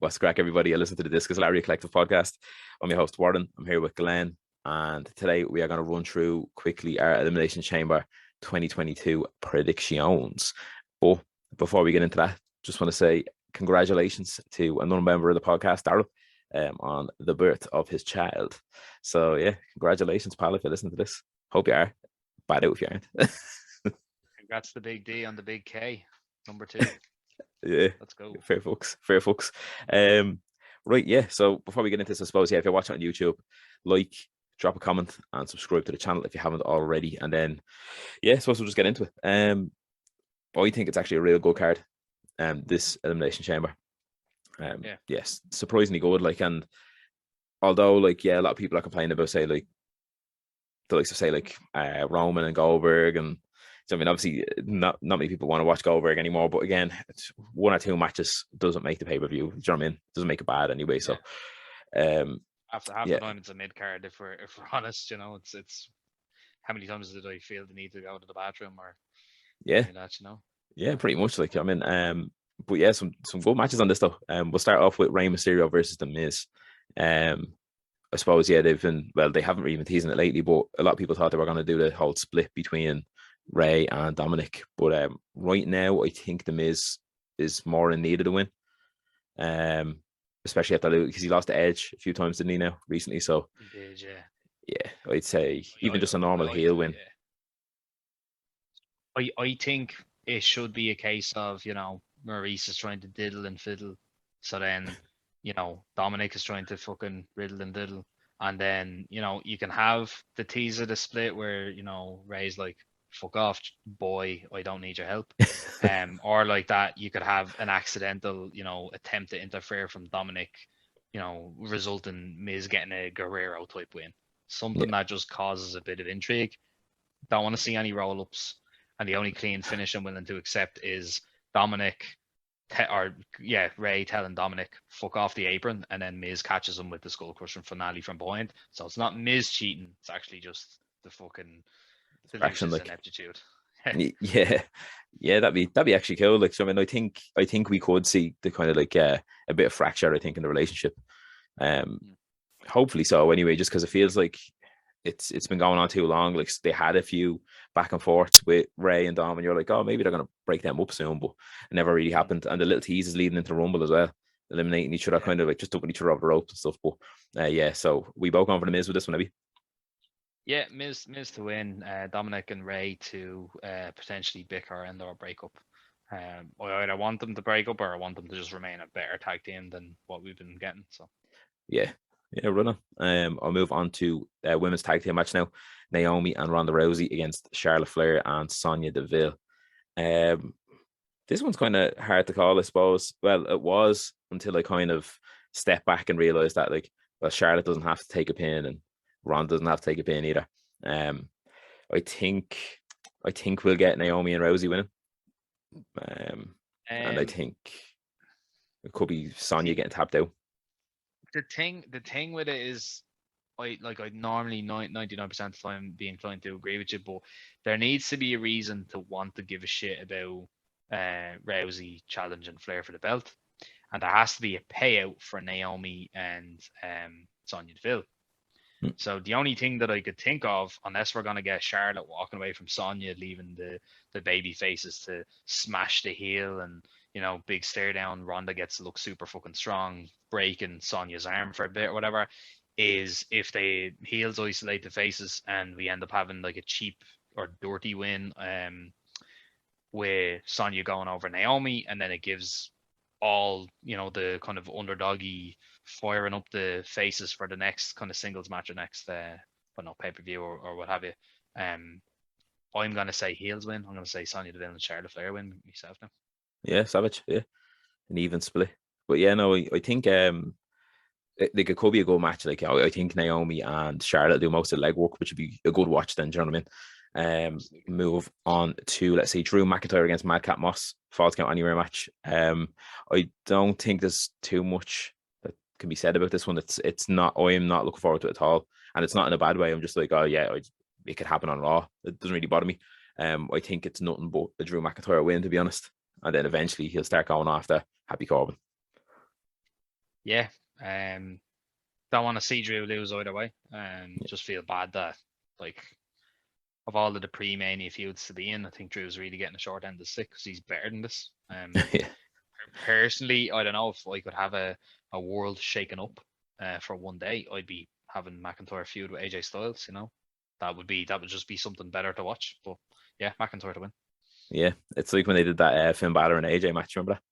What's the crack, everybody? I listen to the Discus Lariat Collective podcast. I'm your host, Warren. I'm here with Glenn. And today we are going to run through quickly our Elimination Chamber 2022 predictions. But before we get into that, just want to say congratulations to another member of the podcast, Daryl, on the birth of his child. So, yeah, congratulations, pal, if you're listening to this. Hope you are. Bad out if you aren't. Congrats the big D on the big K, number 2. Yeah, let's go. Fair folks. Right, yeah. So before we get into this, I suppose, if you're watching on YouTube, like, drop a comment and subscribe to the channel if you haven't already. And then, I suppose we'll just get into it. I think it's actually a real good card. This Elimination Chamber. Yes, surprisingly good. And although, a lot of people are complaining about, say, the likes of Roman and Goldberg, and so, I mean, obviously, not many people want to watch Goldberg anymore. But again, it's 1 or 2 matches doesn't make the pay-per-view. Do you know what I mean? It doesn't make it bad anyway. So, after half the time, it's a mid-card. If we're honest, it's how many times did I feel the need to go to the bathroom or pretty much. But some good matches on this though. We'll start off with Rey Mysterio versus The Miz. I suppose they haven't really been teasing it lately, but a lot of people thought they were going to do the whole split between Rey and Dominic, but right now I think The Miz is more in need of the win, especially after because he lost the Edge a few times, didn't he? Now recently, so he did, I'd say even just a normal heel win. I think it should be a case of Maurice is trying to diddle and fiddle, so then Dominic is trying to fucking riddle and diddle, and then you can have the teaser, the split where Rey's like, fuck off, boy, I don't need your help. Or like that, you could have an accidental, attempt to interfere from Dominic, result in Miz getting a Guerrero type win. Something that just causes a bit of intrigue. Don't want to see any roll-ups. And the only clean finish I'm willing to accept is Rey telling Dominic, fuck off the apron, and then Miz catches him with the skull crushing finale from behind. So it's not Miz cheating, it's actually just the fucking action, ineptitude. That'd be actually cool. I think we could see the kind of a bit of fracture, I think, in the relationship. Hopefully so anyway, just because it feels like it's been going on too long. They had a few back and forths with Rey and Dom, and you're like, oh, maybe they're gonna break them up soon, but it never really happened. And the little teases leading into Rumble as well, eliminating each other, kind of just dumping each other off the ropes and stuff. But so we both gone for The Miz with this one, maybe. Yeah, Miz to win, Dominic and Rey to potentially bicker and or break up. I either want them to break up or I want them to just remain a better tag team than what we've been getting. So run on. I'll move on to women's tag team match now. Naomi and Ronda Rousey against Charlotte Flair and Sonya Deville. This one's kind of hard to call, I suppose. Well, it was until I kind of stepped back and realized that Charlotte doesn't have to take a pin and Ron doesn't have to take a pin either. I think we'll get Naomi and Rousey winning. And I think it could be Sonya getting tapped out. The thing with it is, I normally 99% of the time be inclined to agree with you, but there needs to be a reason to want to give a shit about Rousey challenging Flair for the belt, and there has to be a payout for Naomi and Sonya Deville. So the only thing that I could think of, unless we're going to get Charlotte walking away from Sonya, leaving the baby faces to smash the heel and, big stare down, Ronda gets to look super fucking strong, breaking Sonya's arm for a bit or whatever, is if the heels isolate the faces and we end up having a cheap or dirty win with Sonya going over Naomi, and then it gives all, the kind of firing up the faces for the next kind of singles match or next pay-per-view or what have you. I'm going to say heels win. I'm going to say Sonya Deville and Charlotte Flair win myself now. Yeah, savage. Yeah, an even split. But I think it could be a good match. I think Naomi and Charlotte do most of the legwork, which would be a good watch then, do you know what I mean? Move on to, let's see, Drew McIntyre against Madcap Moss, Falls Count Anywhere match. I don't think there's too much that can be said about this one. It's not, I am not looking forward to it at all, and it's not in a bad way. I'm just like, oh yeah, it could happen on Raw. It doesn't really bother me. I think it's nothing but a Drew McIntyre win, to be honest, and then eventually he'll start going after Happy Corbin. Yeah. Don't want to see Drew lose either way. Just feel bad that, like, of all of the pre-Mania feuds to be in, I think Drew's really getting a short end of the stick because he's better than this. Yeah. Personally, I don't know if I could have a world shaken up for one day. I'd be having McIntyre feud with AJ Styles. That would just be something better to watch. But yeah, McIntyre to win. Yeah, it's like when they did that Finn Balor and AJ match. Remember that?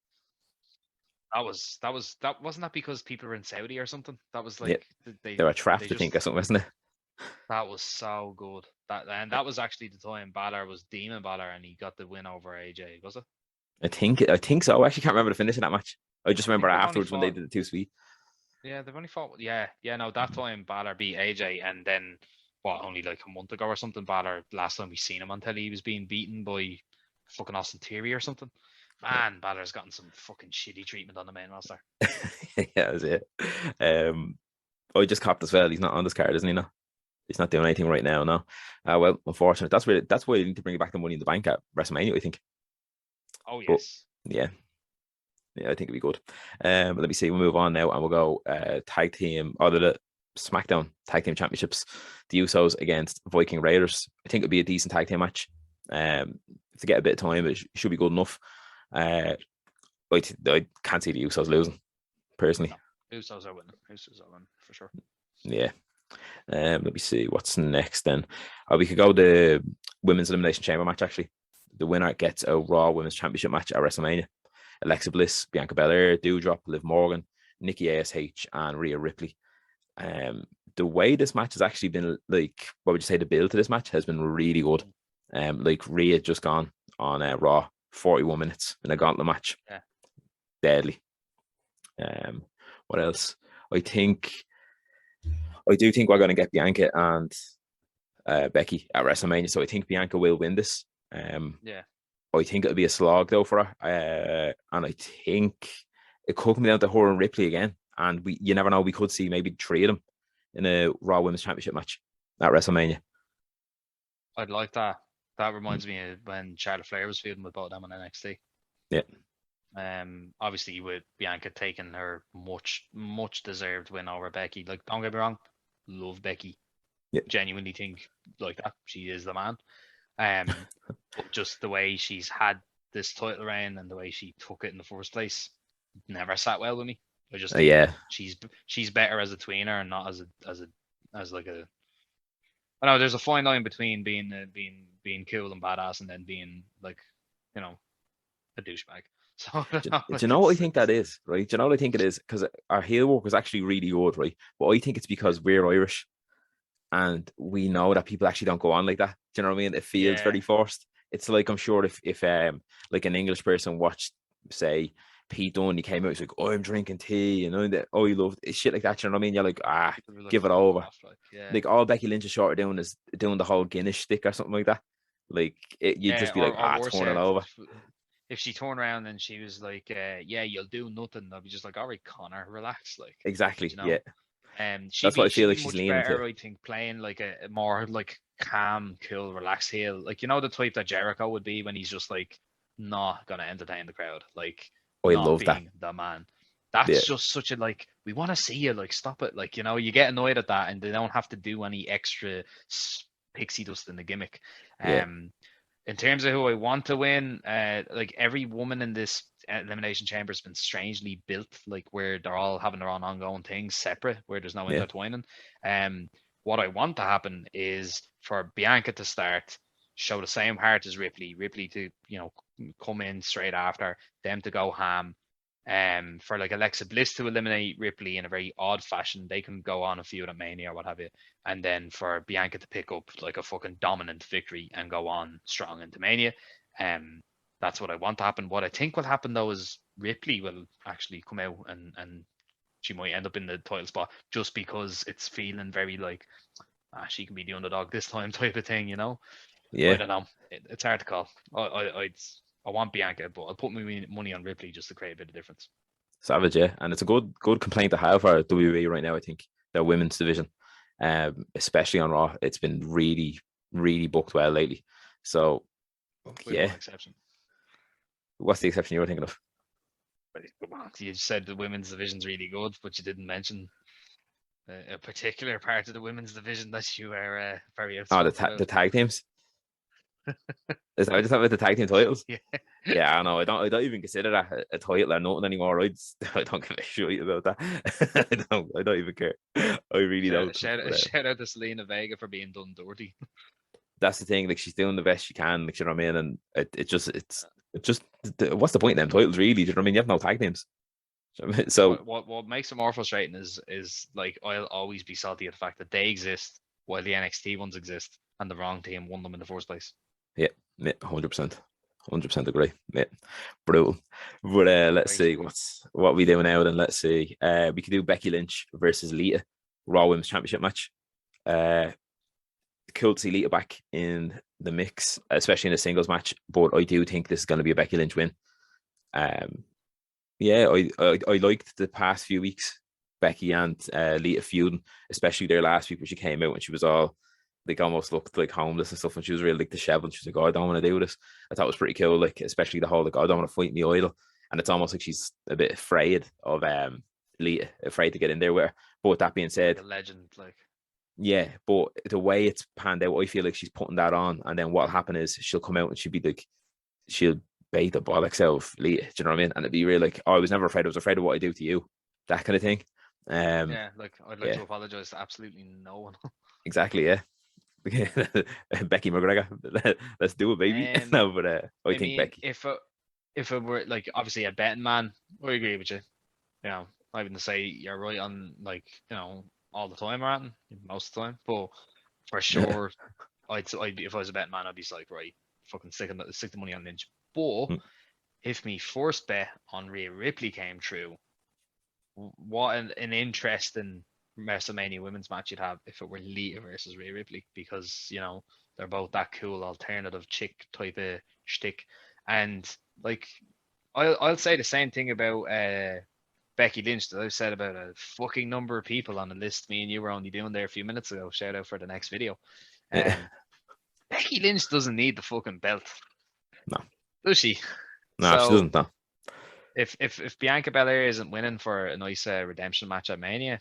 That wasn't that because people were in Saudi or something. That was Yeah, like they were they trapped, I think, or just something, wasn't it? that was so good. That was actually the time Balor was Demon Balor and he got the win over AJ. Was it? I think so. I actually can't remember the finish of that match. I just I remember think they've only afterwards when they fought. did the two sweet. Yeah, they've only fought. Yeah, yeah. No, that time Balor beat AJ, and then only like a month ago or something. Balor, last time we seen him on telly, he was being beaten by fucking Austin Theory or something. Man, Balor's gotten some fucking shitty treatment on the main roster. Yeah, that's it. I just copped as well. He's not on this card, isn't he? No, he's not doing anything right now. No. Well, unfortunate. That's why they need to bring back the Money in the Bank at WrestleMania, I think. Oh But yes. yeah, yeah, I think it'd be good. But let me see. We'll move on now, and we'll go tag team or the SmackDown tag team championships. The Usos against Viking Raiders. I think it'd be a decent tag team match. To get a bit of time, it should be good enough. I can't see the Usos losing personally. No, Usos are winning. Usos are winning for sure. Yeah. Let me see what's next then. We could go the Women's Elimination Chamber match actually. The winner gets a Raw Women's Championship match at WrestleMania. Alexa Bliss, Bianca Belair, Doudrop, Liv Morgan, Nikki ASH, and Rhea Ripley. The way this match has actually been, like, what would you say, the build to this match has been really good. Like Rhea just gone on Raw, 41 minutes in a gauntlet match. Yeah. Deadly. What else? I do think we're going to get Bianca and Becky at WrestleMania, so I think Bianca will win this. Yeah. I think it'll be a slog though for her, and I think it could come down to her and Ripley again. And you never know, we could see maybe three of them in a Raw Women's Championship match at WrestleMania. I'd like that. That reminds me of when Charlotte Flair was feuding with both them on NXT. Yeah. Obviously with Bianca taking her much deserved win over Becky. Like, don't get me wrong, love Becky. Yeah. Genuinely think like that. She is the man. But just the way she's had this title reign and the way she took it in the first place never sat well with me. I just think she's better as a tweener and not as like a. I know there's a fine line between being cool and badass and then being like, a douchebag. So do you know what I think that is, right? Do you know what I think it is? Because our heel work was actually really good, right? But I think it's because we're Irish and we know that people actually don't go on like that. Do you know what I mean? It feels very forced. It's like, I'm sure if like an English person watched, say, Pete Dunne, he came out, he's like, oh, I'm drinking tea, oh, you love shit like that. Do you know what I mean? You're like, give it over. Like all Becky Lynch is short of doing is doing the whole Guinness stick or something like that. Like you'd just be like, turn it over. If she turned around and she was like, yeah, you'll do nothing, I'll be just like, all right, Connor, relax. Like, exactly, yeah. That's what I feel like she's she's much leaning better, to. I think, playing like a more like calm, cool, relaxed heel. Like, the type that Jericho would be when he's just like not gonna entertain the crowd, like I not love that. being the man. That's just such a like, we want to see you, like, stop it. Like, you get annoyed at that and they don't have to do any extra pixie dust in the gimmick. Yeah. In terms of who I want to win, like every woman in this elimination chamber has been strangely built, like where they're all having their own ongoing things separate, where there's no intertwining. What I want to happen is for Bianca to start, show the same heart as Ripley to come in straight after them, to go ham. For like Alexa Bliss to eliminate Ripley in a very odd fashion, they can go on a feud at Mania or what have you, and then for Bianca to pick up like a fucking dominant victory and go on strong into Mania. That's what I want to happen. What I think will happen though is Ripley will actually come out and she might end up in the title spot just because it's feeling very like, she can be the underdog this time type of thing, Yeah. I don't know. It's hard to call. I want Bianca, but I'll put my money on Ripley just to create a bit of difference. Savage, yeah. And it's a good complaint to have for WWE right now, I think. Their women's division. Especially on Raw. It's been really, really booked well lately. So With one exception. What's the exception you were thinking of? But come on, you said the women's division's really good, but you didn't mention a particular part of the women's division that you are very Oh, outspoken the about. tag teams. Is that what you're talking about, the tag team titles? Yeah. Yeah, I know. I don't even consider that a title or nothing anymore. I don't give a shit about that. I don't even care. I really don't. But, Shout out to Selena Vega for being done dirty. that's the thing. Like, she's doing the best she can. Like, you know what I mean? And it just what's the point in them titles, really? Do you know what I mean? You have no tag teams. So What makes them more frustrating is like I'll always be salty at the fact that they exist while the NXT ones exist and the wrong team won them in the first place. yeah, 100%. 100% agree. Yeah, brutal. But let's see what we do now. Then let's see. We could do Becky Lynch versus Lita, Raw Women's Championship match. Cool to see Lita back in the mix, especially in a singles match. But I do think this is going to be a Becky Lynch win. Yeah, I liked the past few weeks, Becky and Lita feuding, especially their last week when she came out and she was all like almost looked like homeless and stuff, and she was really like disheveled. She was like, "Oh, I don't want to do this." I thought it was pretty cool, like especially the whole like, "I don't want to fight me idol," and it's almost like she's a bit afraid of Lita, afraid to get in there with her. But with that being said, like a legend, like yeah, but the way it's panned out, I feel like she's putting that on, and then what'll happen is she'll come out and she'll be like, she'll bait the bollocks out of Lita. Do you know what I mean? And it'd be really like, "Oh, I was never afraid. I was afraid of what I do to you," that kind of thing. yeah, like I'd like Yeah, to apologize to absolutely no one. exactly. Yeah, Becky McGregor. Let's do it, baby. No, but I think mean, Becky. if it were like obviously a betting man, I agree with you. You know, I wouldn't say you're right on like all the time, Martin, most of the time, but for sure, I'd be, if I was a betting man, I'd be like, right, fucking stick the money on Lynch. But Mm. if me first bet on Rhea Ripley came true, what an interesting WrestleMania women's match you'd have if it were Lita versus Rhea Ripley, because they're both that cool alternative chick type of shtick, and like I'll say the same thing about Becky Lynch that I've said about a fucking number of people on the list me and you were only doing there a few minutes ago. Shout out for the next video. Becky Lynch doesn't need the fucking belt. No. Does she? No, she doesn't. No. If Bianca Belair isn't winning for a nice redemption match at Mania,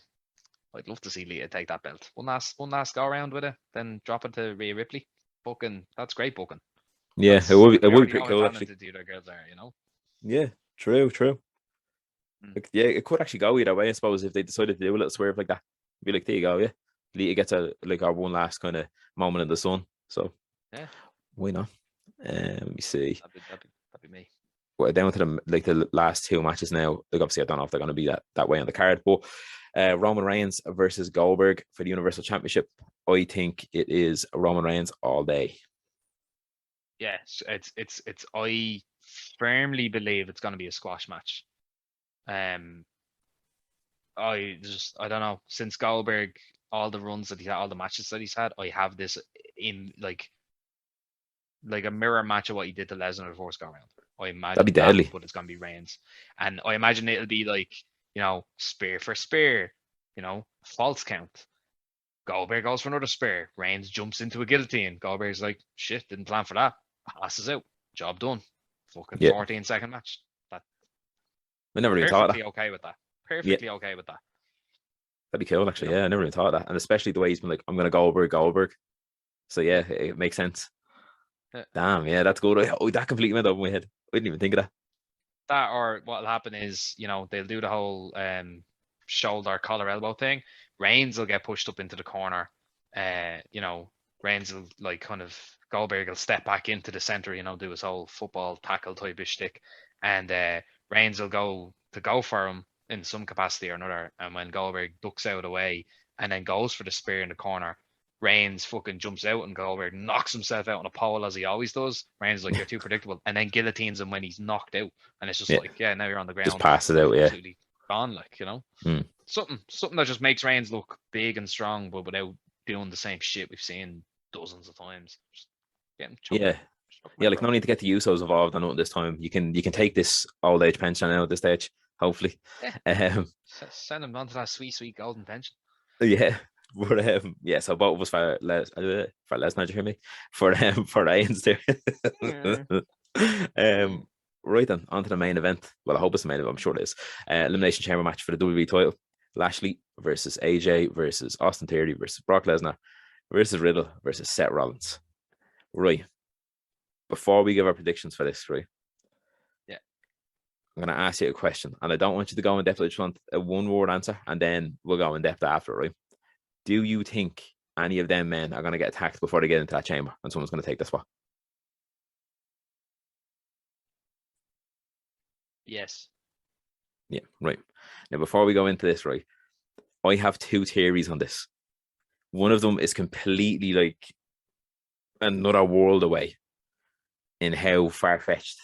I'd love to see Lita take that belt. One last go around with it, then drop it to Rhea Ripley. Booking, that's great booking. Yeah, That's, it would be already pretty know cool how actually. talented the other girls are, Yeah, true. Mm. Like, yeah, it could actually go either way, I suppose, if they decided to do a little swerve like that. Be like, there you go, yeah. Lita gets our one last kind of moment in the sun. So Yeah, why not? Let me see. that'd be me. We're down to the last two matches now. Like, obviously, I don't know if they're going to be that way on the card, but Roman Reigns versus Goldberg for the Universal Championship. I think it is Roman Reigns all day. Yes, it's I firmly believe it's going to be a squash match. I don't know, since Goldberg, all the runs that he had, all the matches that he's had, I have this in like a mirror match of what he did to Lesnar the first go around. I imagine That'd be deadly. but it's gonna be Reigns, and I imagine it'll be like spear for spear, false count. Goldberg goes for another spear. Reigns jumps into a guillotine. Goldberg's like, shit, didn't plan for that. Passes out. Job done. Fucking Yeah. 14-second match. That I never even thought of that. okay with that. Perfectly okay with that. That'd be cool, actually. Yeah, I never even thought of that. And especially the way he's been like, I'm going to Goldberg. So, yeah, it makes sense. Yeah. Damn, yeah, that's good. Oh, that completely went over my head. I didn't even think of that. That, or what'll happen is, they'll do the whole shoulder, collar, elbow thing. Reigns will get pushed up into the corner. Reigns will like kind of, Goldberg will step back into the center, do his whole football tackle type of shtick. And Reigns will go for him in some capacity or another. And when Goldberg ducks out of the way and then goes for the spear in the corner, Reigns fucking jumps out and Goldberg knocks himself out on a pole as he always does. Reigns like, you're too predictable, and then guillotines him when he's knocked out, and it's just like, yeah, now you're on the ground, just pass it out, yeah, absolutely gone, like Mm. something that just makes Reigns look big and strong, but without doing the same shit we've seen dozens of times. Just yeah, like no need to get the Usos involved. I know this time you can take this old age pension now at this stage, hopefully. Send him on to that sweet golden pension. Yeah. But yeah, so both of us for Lesnar, you hear me? For Reigns there. right then, on to the main event. Well, I hope it's the main event. I'm sure it is. Elimination Chamber match for the WWE title. Lashley versus AJ versus Austin Theory versus Brock Lesnar versus Riddle versus Seth Rollins. Right. Before we give our predictions for this, right? Yeah. I'm going to ask you a question, and I don't want you to go in depth. I just want a one-word answer, and then we'll go in depth after, right? Do you think any of them men are going to get attacked before they get into that chamber, and someone's going to take the spot? Yes. Yeah, right. Now, before we go into this, right, I have two theories on this. One of them is completely like another world away in how far-fetched,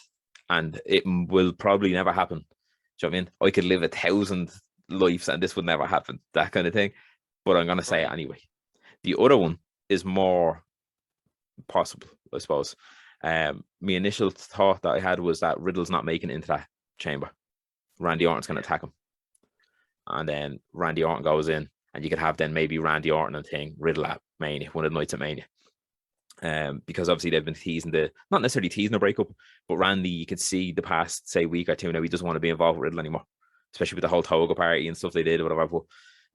and it will probably never happen. Do you know what I mean? I could live 1,000 lives and this would never happen, that kind of thing. But I'm going to say it anyway. The other one is more possible, I suppose. My initial thought that I had was that Riddle's not making it into that chamber. Randy Orton's going to attack him. And then Randy Orton goes in, and you could have then maybe Randy Orton and thing, Riddle at Mania, one of the nights at Mania. Because obviously they've been teasing not necessarily teasing the breakup, but Randy, you could see the past, say, week or two now, he doesn't want to be involved with Riddle anymore, especially with the whole Toga party and stuff they did or whatever. But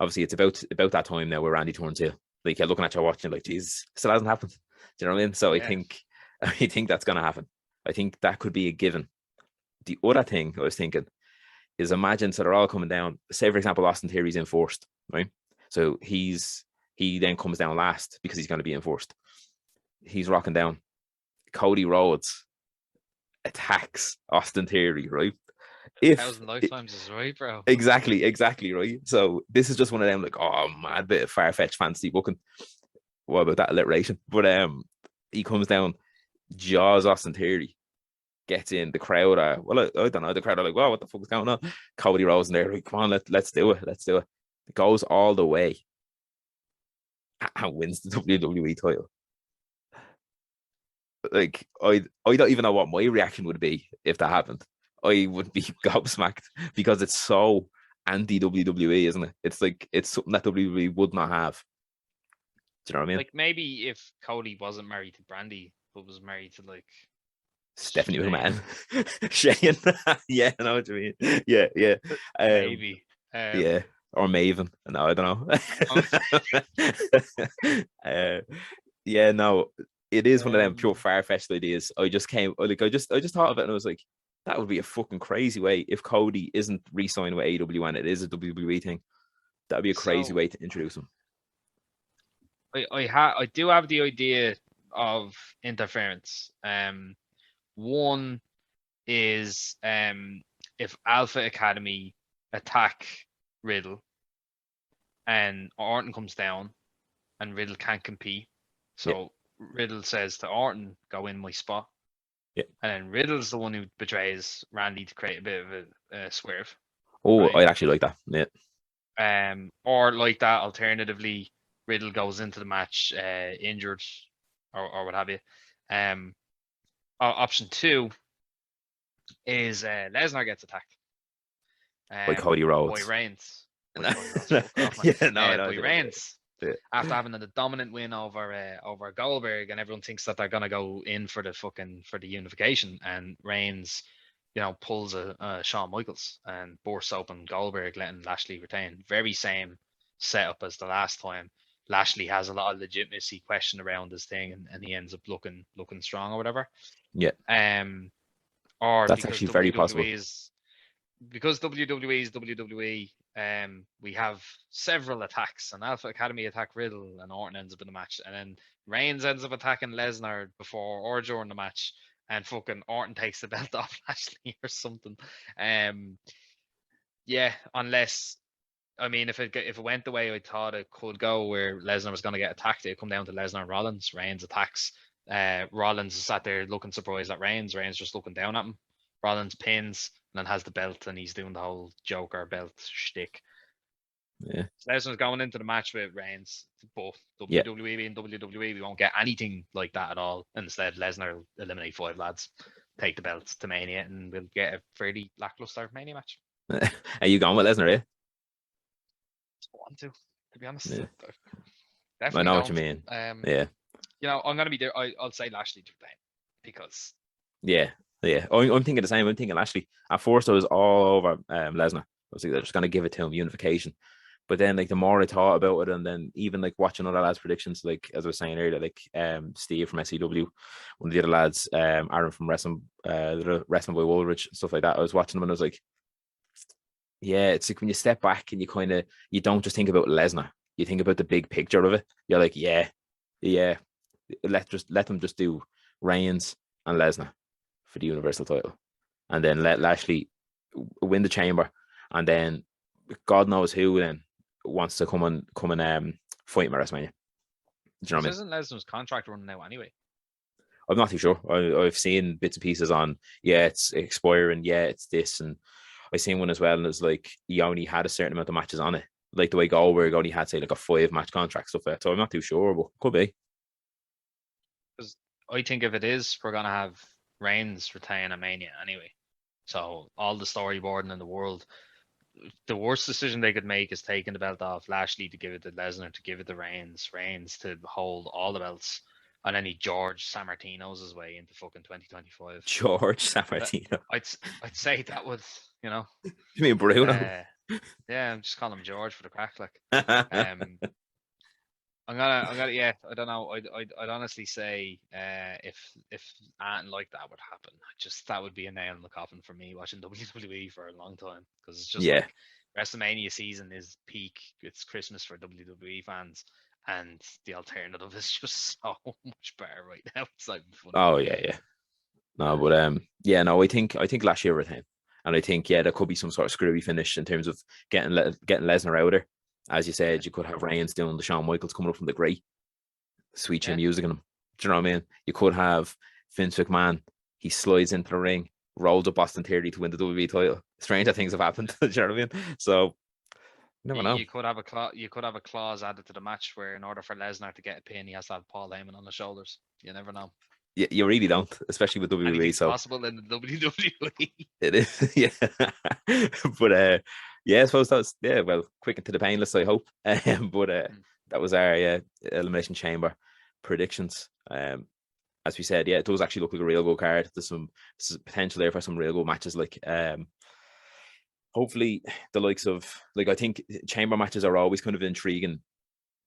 obviously it's about that time now where Randy turns heel. Like, you're looking at your watch and like, Jesus, still hasn't happened. Do you know what I mean? So yeah. I think that's going to happen. I think that could be a given. The other thing I was thinking is, imagine, so they're all coming down. Say, for example, Austin Theory's enforced, right? So he then comes down last because he's going to be enforced. He's rocking down. Cody Rhodes attacks Austin Theory, right? 1,000 lifetimes is right, bro. Exactly, right? So this is just one of them, like, oh, mad bit of far-fetched fantasy booking. What about that alliteration? But he comes down, jaws Austin Theory, gets in. The crowd are, well, I don't know, the crowd are like, well, what the fuck is going on? Cody Rhodes in there, like, come on, let's do it. It goes all the way and wins the WWE title. Like, I don't even know what my reaction would be if that happened. I would be gobsmacked because it's so anti-WWE, isn't it? It's like, it's something that WWE would not have. Do you know what I mean? Like, maybe if Cody wasn't married to Brandy, but was married to, like, Stephanie McMahon. Shane. Yeah, I know what you mean. Yeah. Maybe. Yeah. Or Maven. No, I don't know. Yeah, no, it is one of them pure far-fetched ideas. I just thought of it and I was like, that would be a fucking crazy way if Cody isn't re-signed with AEW and it is a WWE thing. That would be a crazy way to introduce him. I do have the idea of interference. One is if Alpha Academy attack Riddle and Orton comes down and Riddle can't compete. So Riddle says to Orton, go in my spot. Yeah. And then Riddle's the one who betrays Randy to create a bit of a swerve. Oh, right? I actually like that. Yeah. Or like that, alternatively, Riddle goes into the match injured or what have you. Option two is Lesnar gets attacked. By Cody Rhodes. By Reigns. By Reigns. Yeah. After having a dominant win over Goldberg, and everyone thinks that they're gonna go in for the unification, and Reigns, pulls a Shawn Michaels and bursts open Goldberg, letting Lashley retain. Very same setup as the last time. Lashley has a lot of legitimacy question around this thing, and he ends up looking strong or whatever. Yeah. Or that's actually very possible. Because WWE is WWE, we have several attacks. An Alpha Academy attack Riddle, and Orton ends up in the match, and then Reigns ends up attacking Lesnar before or during the match, and fucking Orton takes the belt off Lashley or something. Yeah, unless, I mean, if it went the way I thought it could go, where Lesnar was going to get attacked, it'd come down to Lesnar and Rollins. Reigns attacks. Rollins is sat there looking surprised at Reigns. Reigns just looking down at him. Rollins pins and then has the belt, and he's doing the whole Joker belt shtick. Yeah. So Lesnar's going into the match with Reigns, but WWE being WWE, we won't get anything like that at all. Instead, Lesnar will eliminate 5 lads, take the belts to Mania, and we'll get a fairly lackluster Mania match. Are you going with Lesnar, eh? I want to be honest. Yeah. Definitely I know what you mean. Yeah. I'm going to be there. I'll say Lashley to retain because. Yeah. Yeah, I'm thinking the same. I'm thinking Lashley. At first, I was all over Lesnar. I was like, they're just gonna give it to him, unification. But then, like, the more I thought about it, and then even like watching other lads' predictions, like as I was saying earlier, like Steve from SEW, one of the other lads, Aaron from Wrestling by Woolridge, stuff like that. I was watching them and I was like, yeah, it's like when you step back and you don't just think about Lesnar, you think about the big picture of it. You're like, yeah, let them just do Reigns and Lesnar for the Universal title, and then let Lashley win the Chamber, and then God knows who then wants to come and fight him at WrestleMania. Do you know what I mean? Isn't Lesnar's contract running out anyway? I'm not too sure. I've seen bits and pieces on, yeah, it's expiring, yeah, it's this, and I seen one as well, and it's like he only had a certain amount of matches on it, like the way Goldberg only had, say, like a 5-match contract, stuff like that. So I'm not too sure, but could be. Because I think if it is, we're gonna have Reigns retain at Mania anyway. So all the storyboarding in the world, the worst decision they could make is taking the belt off Lashley to give it to Lesnar, to give it to Reigns to hold all the belts, and then he George Sammartino's his way into fucking 2025. George Sammartino. I'd say that would, You mean Bruno? yeah, I'm just calling him George for the crack, like. I'm gonna, yeah, I don't know. I'd honestly say, if anything like that would happen, that would be a nail in the coffin for me watching WWE for a long time, because it's just like WrestleMania season is peak. It's Christmas for WWE fans, and the alternative is just so much better right now. It's like funny. Oh yeah. No, but yeah, no, I think last year retain, and I think there could be some sort of screwy finish in terms of getting Lesnar out of there. As you said, you could have Reigns doing the Shawn Michaels coming up from the grate, sweet chin music in him. Do you know what I mean? You could have Vince McMahon. He slides into the ring, rolls a Boston Theory to win the WWE title. Stranger things have happened. Do you know what I mean? So you never know. You could have a clause added to the match where, in order for Lesnar to get a pin, he has to have Paul Heyman on the shoulders. You never know. You really don't, especially with WWE. Anything's so possible in the WWE. It is, yeah. But yeah, I suppose that's well, quick and to the painless, I hope. But that was our Elimination Chamber predictions. As we said, it does actually look like a real good card. There's potential there for some real good matches. Like hopefully the likes of, like, I think chamber matches are always kind of intriguing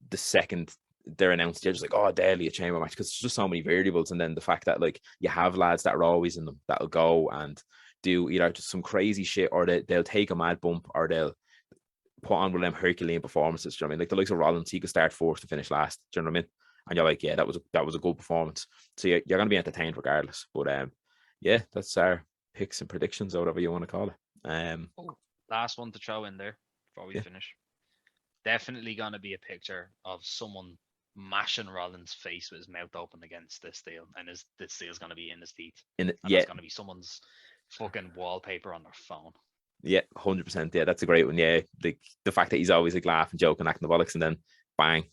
the second they're announced. You're just like, oh, daily a chamber match, because there's just so many variables. And then the fact that, like, you have lads that are always in them that'll go and do either just some crazy shit, or they'll take a mad bump, or they'll put on with them Herculean performances. Do you know what I mean? Like the likes of Rollins, he could start fourth to finish last. Do you know what I mean? And you're like, yeah, that was a good performance. So you're going to be entertained regardless. But yeah, that's our picks and predictions, or whatever you want to call it. Last one to throw in there before we finish. Definitely going to be a picture of someone mashing Rollins' face with his mouth open against this steel, and this steel's going to be in his teeth. It's going to be someone's fucking wallpaper on their phone. Yeah, 100%. Yeah, that's a great one. Yeah, the fact that he's always like laughing, joking, acting the bollocks, and then bang,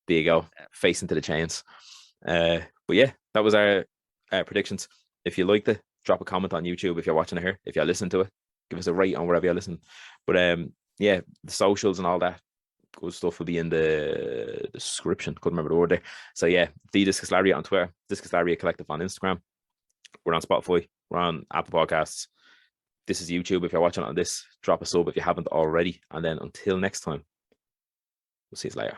there you go, face into the chains. But yeah, that was our predictions. If you liked it, drop a comment on YouTube. If you're watching it here, if you're listening to it, give us a rate on wherever you listen. But yeah, the socials and all that good stuff will be in the description. Couldn't remember the word there. So yeah, the Discus Lariat on Twitter, Discus Lariat Collective on Instagram. We're on Spotify. We're on Apple Podcasts. This is YouTube. If you're watching on this, drop a sub if you haven't already. And then until next time, we'll see you later.